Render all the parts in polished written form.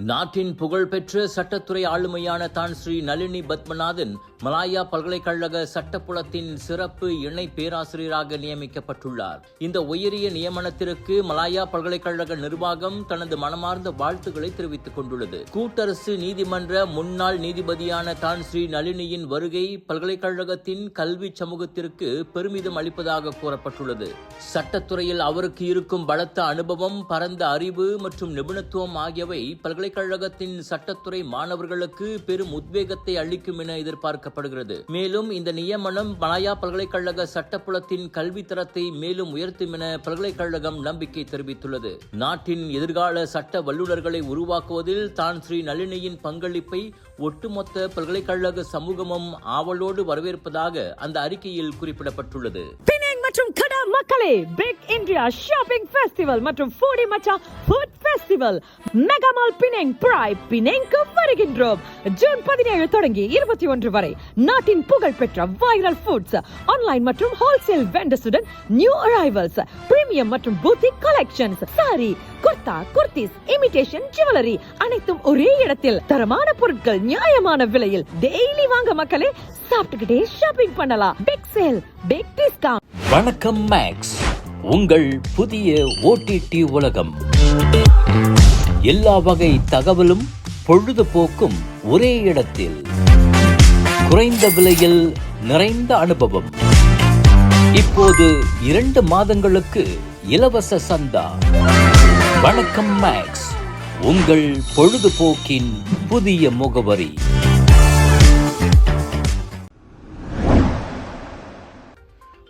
நாட்டின் புகழ்பெற்ற சட்டத்துறை ஆளுமையான தான் ஸ்ரீ நளினி பத்மநாதன் மலாயா பல்கலைக்கழக சட்டப்புலத்தின் சிறப்பு இணை பேராசிரியராக நியமிக்கப்பட்டுள்ளார். இந்த உயரிய நியமனத்திற்கு மலாயா பல்கலைக்கழக நிர்வாகம் தனது மனமார்ந்த வாழ்த்துக்களை தெரிவித்துக் கொண்டுள்ளது. கூட்டரசு நீதிமன்ற முன்னாள் நீதிபதியான தான் ஸ்ரீ நளினியின் வருகை பல்கலைக்கழகத்தின் கல்வி சமூகத்திற்கு பெருமிதம் அளிப்பதாக கூறப்பட்டுள்ளது. சட்டத்துறையில் அவருக்கு இருக்கும் பலத்த அனுபவம், பரந்த அறிவு மற்றும் நிபுணத்துவம் ஆகியவை பல்கலைக்கழகத்தின் சட்டத்துறை மாணவர்களுக்கு பெரும் உத்வேகத்தை அளிக்கும் என எதிர்பார்க்கப்படுகிறது. மேலும் இந்த நியமனம் மலாயா பல்கலைக்கழக சட்டப்புலத்தின் கல்வி தரத்தை மேலும் உயர்த்தும் என பல்கலைக்கழகம் நம்பிக்கை தெரிவித்துள்ளது. நாட்டின் எதிர்கால சட்ட வல்லுநர்களை உருவாக்குவதில் தான் ஸ்ரீ நளினியின் பங்களிப்பை ஒட்டுமொத்த பல்கலைக்கழக சமூகமும் ஆவலோடு வரவேற்பதாக அந்த அறிக்கையில் குறிப்பிடப்பட்டுள்ளது. மற்றும் கடா மக்களே, பிக் இந்தியா ஷாப்பிங் ஃபெஸ்டிவல் மற்றும் foodie Macha food festival mega mall Penang Prai பினேங்க்கு வருகின்றோம். ஜூன் 17 தொடங்கி 21 வரை நாட்டின் புகழ்பெற்ற வைரல் ஃபுட்ஸ், ஆன்லைன் மற்றும் ஹோல்சேல் வெண்டர்ஸுடன் நியூ அரைவல்ஸ், பிரீமியம் மற்றும் boutique collections, sari, kurta, kurtis, imitation jewellery அனைத்தும் ஒரே இடத்தில். தரமான பொருட்கள் நியாயமான விலையில் டெய்லி வாங்க மக்களே, சாப்பிட்டுக்கிட்டே ஷாப்பிங் பண்ணலாம். Big sale, big discount. வணக்கம் மேக்ஸ், உங்கள் புதிய OTT உலகம். எல்லா வகை தகவலும் பொழுதுபோக்கும் ஒரே இடத்தில். குறைந்த விலையில் நிறைந்த அனுபவம். இப்போது 2 மாதங்களுக்கு இலவச சந்தா. வணக்கம் மேக்ஸ், உங்கள் பொழுதுபோக்கின் புதிய முகவரி.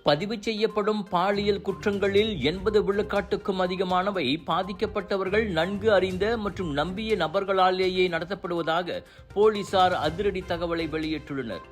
பதிவு செய்யப்படும் பாலியல் குற்றங்களில் 80 விழுக்காட்டுக்கும் அதிகமானவை பாதிக்கப்பட்டவர்கள் நன்கு அறிந்த மற்றும் நம்பிய நபர்களாலேயே நடத்தப்படுவதாக போலீசார் அதிரடி தகவலை வெளியிட்டுள்ளனர்.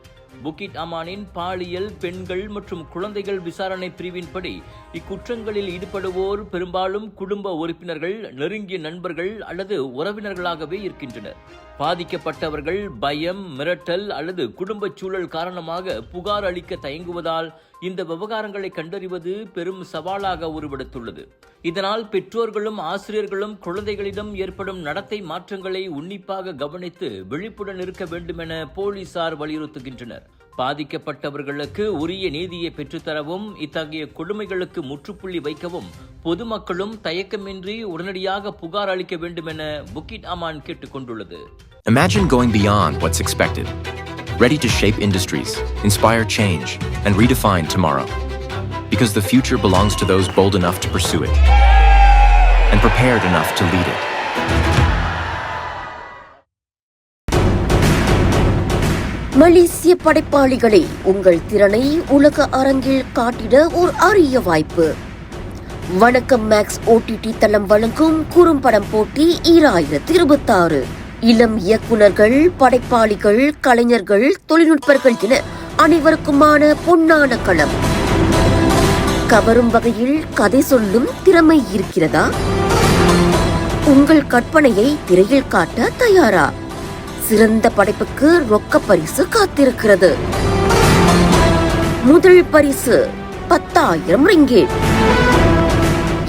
புக்கிட் அமானின் பாலியல், பெண்கள் மற்றும் குழந்தைகள் விசாரணை பிரிவின்படி இக்குற்றங்களில் ஈடுபடுவோர் பெரும்பாலும் குடும்ப உறுப்பினர்கள், நெருங்கிய நண்பர்கள் அல்லது உறவினர்களாகவே இருக்கின்றனர். பாதிக்கப்பட்டவர்கள் பயம், மிரட்டல் அல்லது குடும்ப சூழல் காரணமாக புகார் அளிக்க தயங்குவதால் இந்த விவகாரங்களை கண்டறிவது பெரும் சவாலாக உருவெடுத்துள்ளது. இதனால் பெற்றோர்களும் ஆசிரியர்களும் குழந்தைகளிடம் ஏற்படும் நடத்தை மாற்றங்களை உன்னிப்பாக கவனித்து விழிப்புடன் இருக்க வேண்டும் என போலீசார் வலியுறுத்துகின்றனர். பாதிக்கப்பட்டவர்களுக்கு உரிய நீதியை பெற்றுத்தரவும் இத்தகைய கொடுமைகளுக்கு முற்றுப்புள்ளி வைக்கவும் பொதுமக்களும் தயக்கமின்றி உடனடியாக புகார் அளிக்க வேண்டும் என புக்கிட் அமான் கேட்டுக் கொண்டுள்ளது. Imagine going beyond what's expected, ready to shape industries, inspire change, and redefine tomorrow. Because the future belongs to those bold enough to pursue it and prepared enough to lead it. மலேசிய படைப்பாளிகளை உங்கள் திறனை உலக அரங்கில் காட்டிட ஒரு அரிய வாய்ப்பு. வணக்கம் maths OTT தளம் வழங்கும் குறும்படம் போட்டி 2026. இளம் இயக்குனர்கள், படைப்பாளிகள், கலைஞர்கள், தொழில்நுட்பர்கள் என அனைவருக்குமான பொன்னான களம். கவரும் வகையில் கதை சொல்லும் திறமை இருக்கிறதா? உங்கள் கற்பனையை திரையில் காட்ட தயாரா? சிறந்த படைப்புக்கு ரொக்க பரிசு காத்திருக்கிறது. முதல் பரிசு 10,000 ரிங்கேட்,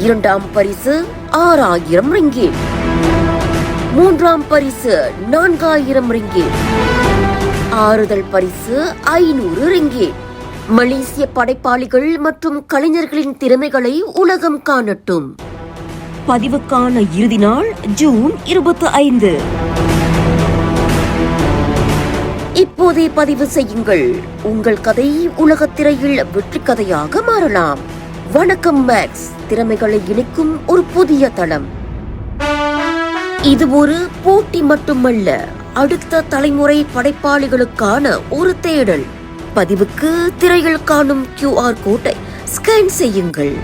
இரண்டாம் பரிசு 6,000 ரிங்கேட், மூன்றாம் பரிசு 4,000 ரிங்கேட், ஆறுதல் பரிசு 500 ரிங்கேட். மலேசிய படைப்பாளிகள் மற்றும் கலைஞர்களின் திறமைகளை உலகம் காணட்டும். பதிவுக்கான இறுதி நாள் ஜூன் 25. இப்போதே பதிவு செய்யுங்கள். உங்கள் கதை உலகத் திரையில் வெற்றி கதையாக மாறலாம். வணக்கம் மேக்ஸ், திறமைகளை இணைக்கும் ஒரு புதிய தளம். இது ஒரு போட்டி மட்டுமல்ல, அடுத்த தலைமுறை படைப்பாளிகளுக்கான ஒரு தேடல். பதிவுக்கு திரையில் காணும் QR கோட்டை ஸ்கேன் செய்யுங்கள்.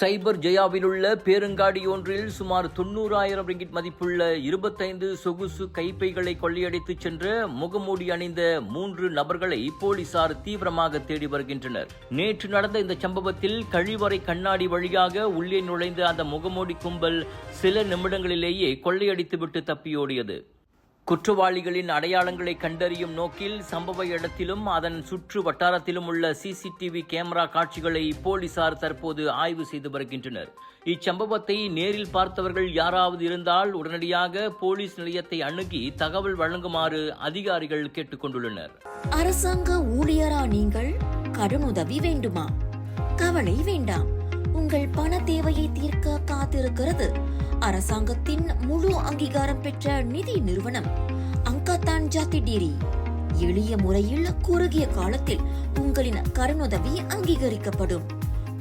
சைபர் ஜெயாவில் உள்ள பேருங்காடி ஒன்றில் சுமார் 90,000 ரிங்கிட் மதிப்புள்ள 25 சொகுசு கைப்பைகளை கொள்ளையடித்து சென்ற முகமூடி அணிந்த 3 நபர்களை போலீசார் தீவிரமாக தேடி வருகின்றனர். நேற்று நடந்த இந்த சம்பவத்தில் கழிவறை கண்ணாடி வழியாக உள்ளே நுழைந்த அந்த முகமூடி கும்பல் சில நிமிடங்களிலேயே கொள்ளையடித்துவிட்டு தப்பியோடியது. குற்றவாளிகளின் அடையாளங்களை கண்டறியும் நோக்கில் சம்பவ இடத்திலும் அதன் சுற்று வட்டாரத்திலும் உள்ள சிசிடிவி கேமரா காட்சிகளை போலீசார் தற்போது ஆய்வு செய்து வருகின்றனர். இச்சம்பவத்தை நேரில் பார்த்தவர்கள் யாராவது இருந்தால் உடனடியாக போலீஸ் நிலையத்தை அணுகி தகவல் வழங்குமாறு அதிகாரிகள் கேட்டுக் கொண்டுள்ளனர். அரசாங்க ஊழியரா நீங்கள்? கடனுதவி வேண்டுமா? கவலை வேண்டாம். உங்கள் பண தேவையை தீர்க்க காத்திருக்கிறது அரசாங்கத்தின் முழு அங்கீகாரம் பெற்ற நிதி நிறுவனம் அங்கதான் ஜாதி டீரி. எளிய முறையில் குறுகிய காலத்தில் உங்களின் கடனுதவி அங்கீகரிக்கப்படும்.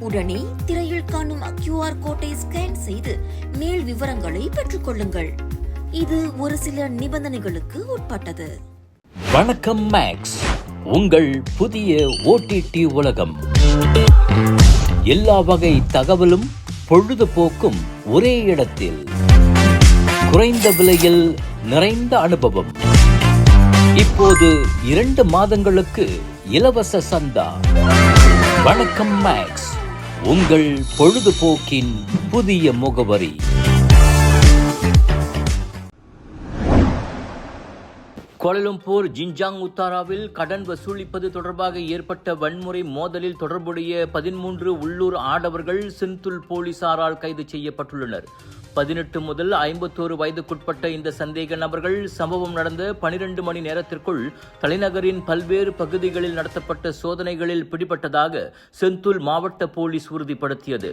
உடனே திரையில் காணும் QR கோட்டை ஸ்கேன் செய்து மேல் விவரங்களை பெற்றுக் கொள்ளுங்கள். இது ஒரு சில நிபந்தனைகளுக்கு உட்பட்டது. வணக்கம் மேக்ஸ், உங்கள் புதிய OTT உலகம். எல்லா வகை தகவலும் பொழுதுபோக்கும் ஒரே இடத்தில், குறைந்த விலையில் நிறைந்த அனுபவம். இப்போது 2 மாதங்களுக்கு இலவச சந்தா. வணக்கம் மேக்ஸ், உங்கள் பொழுதுபோக்கின் புதிய முகவரி. கோலாலம்பூர் ஜின்ஜாங் உத்தாராவில் கடன் வசூலிப்பது தொடர்பாக ஏற்பட்ட வன்முறை மோதலில் தொடர்புடைய 13 உள்ளூர் ஆடவர்கள் சிந்துல் போலீசாரால் கைது செய்யப்பட்டுள்ளனர். 18 முதல் 51 வயதுக்குட்பட்ட இந்த சந்தேக நபர்கள் சம்பவம் நடந்த 12 மணி நேரத்திற்குள் தலைநகரின் பல்வேறு பகுதிகளில் நடத்தப்பட்ட சோதனைகளில் பிடிபட்டதாக செந்துல் மாவட்ட போலீஸ் உறுதிப்படுத்தியது.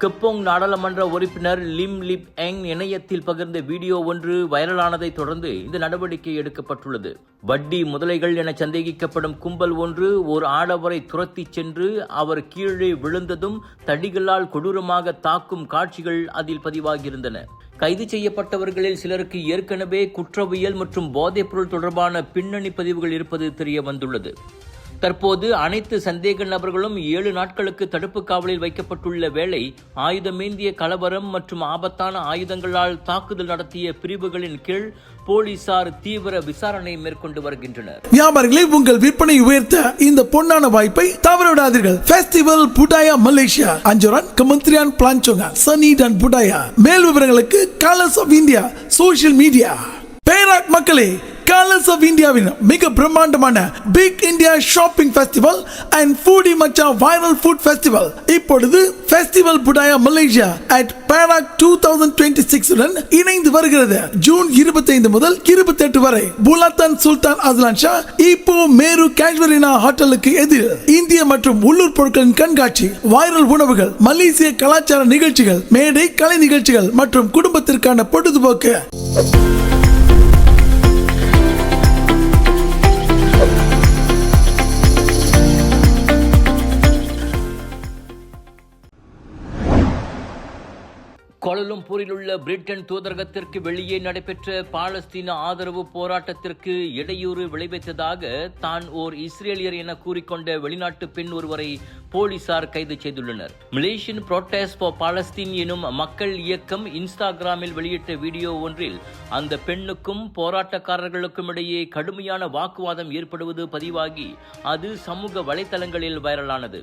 கெப்போங் நாடாளுமன்ற உறுப்பினர் லிம் லிப் எங் இணையத்தில் பகிர்ந்த வீடியோ ஒன்று வைரலானதை தொடர்ந்து இந்த நடவடிக்கை எடுக்கப்பட்டுள்ளது. வட்டி முதலைகள் என சந்தேகிக்கப்படும் கும்பல் ஒன்று ஓர் ஆடவரை துரத்தி சென்று அவர் கீழே விழுந்ததும் தடிகளால் கொடூரமாக தாக்கும் காட்சிகள் அதில் பதிவாகியிருந்தன. கைது செய்யப்பட்டவர்களில் சிலருக்கு ஏற்கனவே குற்றவியல் மற்றும் போதைப்பொருள் தொடர்பான பின்னணி பதிவுகள் இருப்பது தெரிய வந்துள்ளது. தற்போது அனைத்து சந்தேக நபர்களும் 7 நாட்களுக்கு தடுப்பு காவலில் வைக்கப்பட்டுள்ள வேளை ஆயுதமேந்திய கலவரம் மற்றும் ஆபத்தான ஆயுதங்களால் தாக்குதல் நடத்திய பிரிவுகளின் கீழ் போலீசார் தீவிர விசாரணை மேற்கொண்டு வருகின்றனர். வியாபாரிகளை உங்கள் விற்பனை உயர்த்த இந்த பொன்னான வாய்ப்பை தவறவிடாதீர்கள். ஃபெஸ்டிவல் புடாயா மலேசியா, அஞ்சோரான், கமந்திரியான், பிளான்சோங்கா, சனீட் அண்ட் புடாயா. மேல் விவரங்களுக்கு colours of India social media. Perak மக்களே, கலர்ஸ் ஆஃப் இந்தியாவின் மிக பிரம்மாண்டமான big India shopping festival and foodie Macha viral food festival இப்பொழுது festival Budaya Malaysia at Perak 2026 உடன் இணைந்து வருகிறது. ஜூன் 25 முதல் 28 வரை புலாத்தான் சுல்தான் அஸ்லான் ஷா இப்போ மேரு கேஷ்வரினா ஹோட்டலுக்கு எதிர் இந்திய மற்றும் உள்ளூர் பொருட்களின் கண்காட்சி, வைரல் உணவுகள், மலேசிய கலாச்சார நிகழ்ச்சிகள், மேடை கலை நிகழ்ச்சிகள் மற்றும் குடும்பத்திற்கான பொழுதுபோக்கு. கோலாலம்பூரில் உள்ள பிரிட்டன் தூதரகத்திற்கு வெளியே நடைபெற்ற பாலஸ்தீன ஆதரவு போராட்டத்திற்கு இடையூறு விளைவித்ததாக தான் ஓர் இஸ்ரேலியர் என கூறிக்கொண்ட வெளிநாட்டு பெண் ஒருவரை போலீசார் கைது செய்துள்ளனர். மலேசியன் புரோட்டஸ்ட் ஃபார் பாலஸ்தீன் எனும் மக்கள் இயக்கம் இன்ஸ்டாகிராமில் வெளியிட்ட வீடியோ ஒன்றில் அந்த பெண்ணுக்கும் போராட்டக்காரர்களுக்கும் இடையே கடுமையான வாக்குவாதம் ஏற்படுவது பதிவாகி அது சமூக வலைதளங்களில் வைரலானது.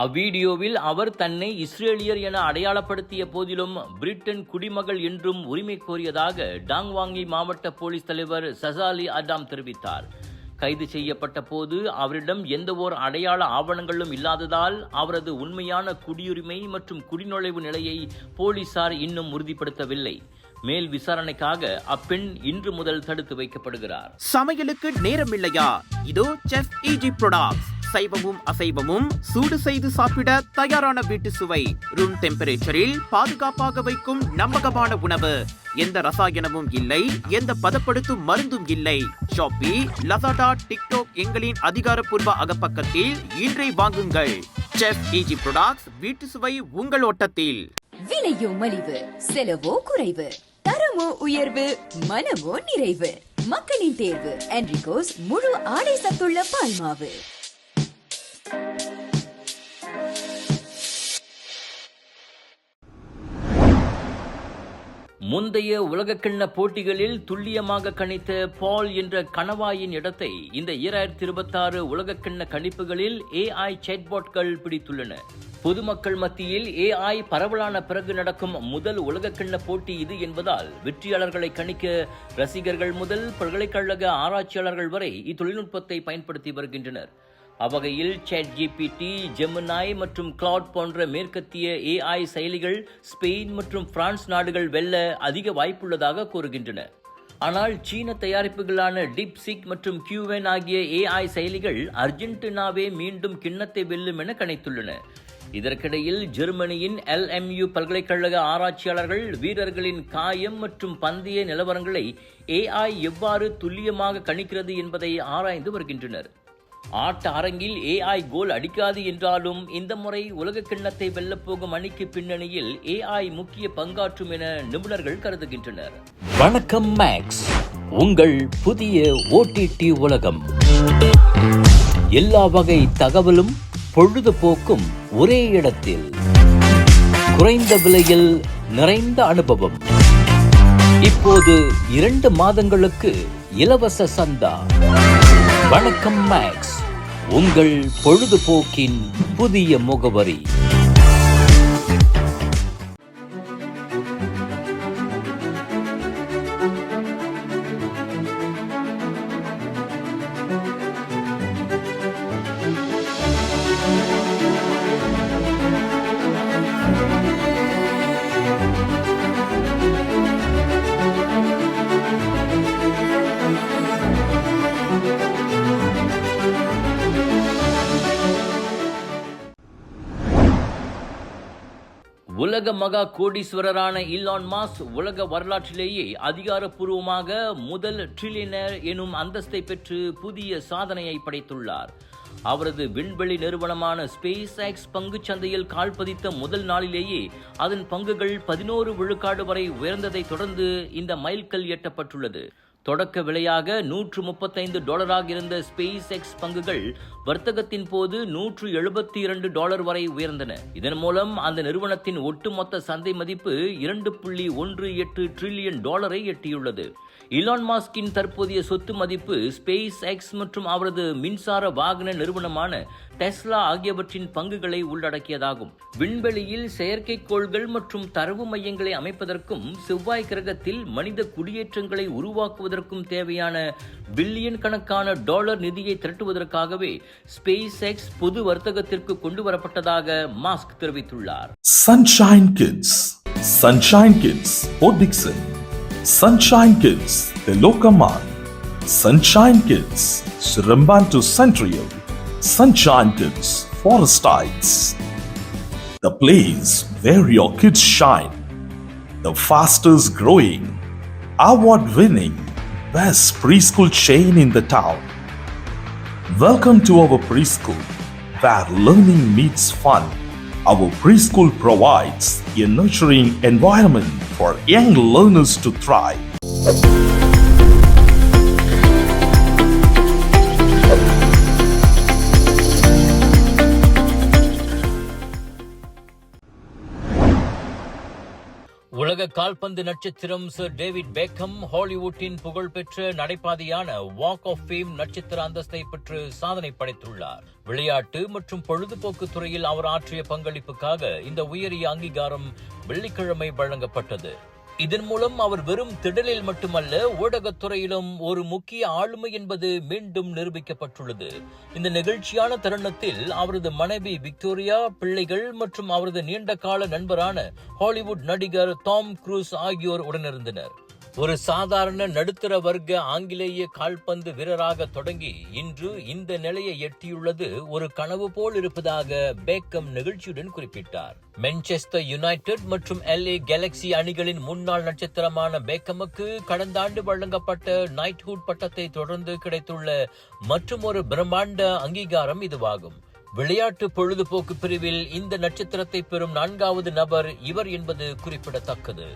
அவ்வீடியோவில் அவர் தன்னை இஸ்ரேலியர் என அடையாளப்படுத்திய போதிலும் பிரிட்டன் குடிமகள் என்றும் உரிமை கோரியதாக டாங்வாங்கி மாவட்ட போலீஸ் தலைவர் சசாலி அடாம் தெரிவித்தார். கைது செய்யப்பட்ட போது அவரிடம் எந்த ஓர் அடையாள ஆவணங்களும் இல்லாததால் அவரது உண்மையான குடியுரிமை மற்றும் குடிநுழைவு நிலையை போலீசார் இன்னும் உறுதிப்படுத்தவில்லை. மேல் விசாரணைக்காக அப்பெண் இன்று முதல் தடுத்து வைக்கப்படுகிறார். சமையலுக்கு நேரமில்லையா? இதோ செஃப் ஈஜி ப்ராடக்ட்ஸ். சைவமும் அசைவமும் சூடு செய்து சாப்பிட தயாரான வீட்டு சுவை. ரூம் டெம்பரேச்சரில் பாதுகாப்பாக வைக்கும் நம்பகமான உணவு. எந்த ரசாயனமும் இல்லை, எந்த பதப்படுத்தும் மருந்தும் இல்லை. ஷாப்பி, லசாடா, டிக்டாக் எங்களின் அதிகாரப்பூர்வ அகப்பக்கத்தில் இன்றை வாங்குங்கள். செஃப் ஈஜி ப்ராடக்ட்ஸ், வீட்டு சுவை உங்கள் ஓட்டத்தில். விலையோ மலிவு, செலவோ குறைவு, தரமோ உயர்வு, மனமோ நிறைவு. மக்களின் தேர்வு என்ரிகோஸ் முழு ஆடை சத்துள்ள பால்மாவு. முந்தைய உலகக்கிண்ண போட்டிகளில் துல்லியமாக கணித்த பால் என்ற கணவாயின் இடத்தை இந்த 2026 உலகக்கிண்ண கணிப்புகளில் AI சேட்பாட்கள் பிடித்துள்ளன. பொதுமக்கள் மத்தியில் AI பரவலான பிறகு நடக்கும் முதல் உலகக்கிண்ண போட்டி இது என்பதால் வெற்றியாளர்களை கணிக்க ரசிகர்கள் முதல் பல்கலைக்கழக ஆராய்ச்சியாளர்கள் வரை இத்தொழில்நுட்பத்தை பயன்படுத்தி வருகின்றனர். அவ்வகையில் ChatGPT, Gemini மற்றும் Claude போன்ற மேற்கத்திய AI செயலிகள் ஸ்பெயின் மற்றும் பிரான்ஸ் நாடுகள் வெல்ல அதிக வாய்ப்புள்ளதாக கூறுகின்றன. ஆனால் சீன தயாரிப்புகளான DeepSeek மற்றும் Qwen ஆகிய AI செயலிகள் அர்ஜென்டினாவே மீண்டும் கிண்ணத்தை வெல்லும் என கணித்துள்ளன. இதற்கிடையில் ஜெர்மனியின் LMU பல்கலைக்கழக ஆராய்ச்சியாளர்கள் வீரர்களின் காயம் மற்றும் பந்தய நிலவரங்களை AI எவ்வாறு துல்லியமாக கணிக்கிறது என்பதை ஆராய்ந்து வருகின்றனர். ஆட்ட அரங்கில் AI கோல் அடிக்காது என்றாலும் இந்த முறை உலக கிண்ணத்தை வெல்லப்போகும் அணிக்கு பின்னணியில் AI முக்கிய பங்காற்றும் என நிபுணர்கள் கருதுகின்றனர். வணக்கம் மேக்ஸ், உங்கள் புதிய OTT உலகம். எல்லா வகை தகவலும் பொழுதுபோக்கும் ஒரே இடத்தில், குறைந்த விலையில் நிறைந்த அனுபவம். இப்போது 2 மாதங்களுக்கு இலவச சந்தா. வணக்கம் மேக்ஸ், உங்கள் பொழுதுபோக்கின் புதிய முகவரி. உலக மகா கோடீஸ்வரரான ஈலான் மாஸ்க் உலக வரலாற்றிலேயே அதிகாரப்பூர்வமாக முதல் ட்ரில்லியனர் எனும் அந்தஸ்தை பெற்று புதிய சாதனையை படைத்துள்ளார். அவரது விண்வெளி நிறுவனமான ஸ்பேஸ் எக்ஸ் பங்குச் சந்தையில் கால் பதித்த முதல் நாளிலேயே அதன் பங்குகள் 11 விழுக்காடு வரை உயர்ந்ததை தொடர்ந்து இந்த மைல்கல் எட்டப்பட்டுள்ளது. தொடக்க விலையாக $135 இருந்த ஸ்பேஸ் எக்ஸ் பங்குகள் வர்த்தகத்தின் போது $172 வரை உயர்ந்தன. இதன் மூலம் அந்த நிறுவனத்தின் ஒட்டுமொத்த சந்தை மதிப்பு $2.18 டிரில்லியன் எட்டியுள்ளது. ஈலான் மாஸ்கின் தற்போதைய சொத்து மதிப்பு ஸ்பேஸ் எக்ஸ் மற்றும் அவரது மின்சார வாகன நிறுவனமான டெஸ்லா ஆகியவற்றின் பங்குகளை உள்ளடக்கியதாகும். விண்வெளியில் செயற்கைக்கோள்கள் மற்றும் தரவு மையங்களை அமைப்பதற்கும் செவ்வாய் கிரகத்தில் மனித குடியேற்றங்களை உருவாக்குவதற்கும் தேவையான பில்லியன் கணக்கான டாலர் நிதியை திரட்டுவதற்காகவே ஸ்பேஸ் எக்ஸ் பொது வர்த்தகத்திற்கு கொண்டு வரப்பட்டதாக மாஸ்க் தெரிவித்துள்ளார். Sunshine Kids, Port Dickson. Sunshine Kids, Telokaman. Sunshine Kids, Surumbantu Central. Sunshine Kids, Forest Heights. The place where your kids shine. The fastest growing, award winning, best preschool chain in the town. Welcome to our preschool, where learning meets fun. Our preschool provides a nurturing environment for young learners to thrive. உலக கால்பந்து நட்சத்திரம் sir David Beckham ஹாலிவுட்டின் புகழ்பெற்ற நடைபாதையான walk of fame நட்சத்திர அந்தஸ்தை பெற்று சாதனை படைத்துள்ளார். விளையாட்டு மற்றும் பொழுதுபோக்கு துறையில் அவர் ஆற்றிய பங்களிப்புக்காக இந்த உயரிய அங்கீகாரம் வெள்ளிக்கிழமை வழங்கப்பட்டது. இதன் மூலம் அவர் வெறும் திடலில் மட்டுமல்ல, ஊடகத்துறையிலும் ஒரு முக்கிய ஆளுமை என்பது மீண்டும் நிரூபிக்கப்பட்டுள்ளது. இந்த நிகழ்ச்சியான தருணத்தில் அவரது மனைவி விக்டோரியா, பிள்ளைகள் மற்றும் அவரது நீண்ட கால நண்பரான ஹாலிவுட் நடிகர் டாம் குரூஸ் ஆகியோர் உடனிருந்தனர். ஒரு சாதாரண நடுத்தர வர்க்க ஆங்கிலேய கால்பந்து வீரராக தொடங்கி இன்று இந்த நிலையை எட்டியுள்ளது ஒரு கனவு போல் இருப்பதாக பேக்கம் நிகழ்ச்சியுடன் குறிப்பிட்டார். மான்செஸ்டர் யுனைடெட் மற்றும் LA கேலக்ஸி அணிகளின் முன்னாள் நட்சத்திரமான பேக்கமுக்கு கடந்த ஆண்டு வழங்கப்பட்ட நைட்ஹுட் பட்டத்தை தொடர்ந்து கிடைத்துள்ள மற்றும் ஒரு பிரம்மாண்ட அங்கீகாரம் இதுவாகும். விளையாட்டு பொழுதுபோக்கு பிரிவில் இந்த நட்சத்திரத்தை பெறும் 4வது நபர் இவர் என்பது குறிப்பிடத்தக்கது.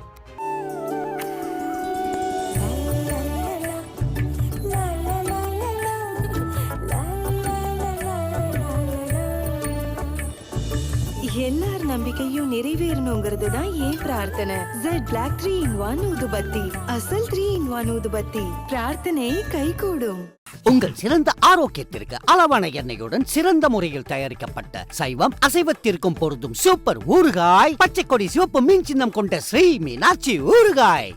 என்ன நம்பிக்கையும் நிறைவேறணுங்கிறது தான் ஏன் பிரார்த்தனை. ஜெட் பிளாக் 3-in-1 ஊதுபத்தி, அசல் 3-in-1 ஊதுபத்தி. பிரார்த்தனை கைகூடும். உங்கள் சிறந்த ஆரோக்கியத்திற்கு அளவான எண்ணெயுடன் சிறந்த முறையில் தயாரிக்கப்பட்ட சைவம் அசைவத்திற்கும் பொருந்தும் சூப்பர் ஊறுகாய், பச்சை கொடி சிவப்பு மீன் சின்னம் கொண்ட ஸ்ரீ மீனாட்சி ஊறுகாய்.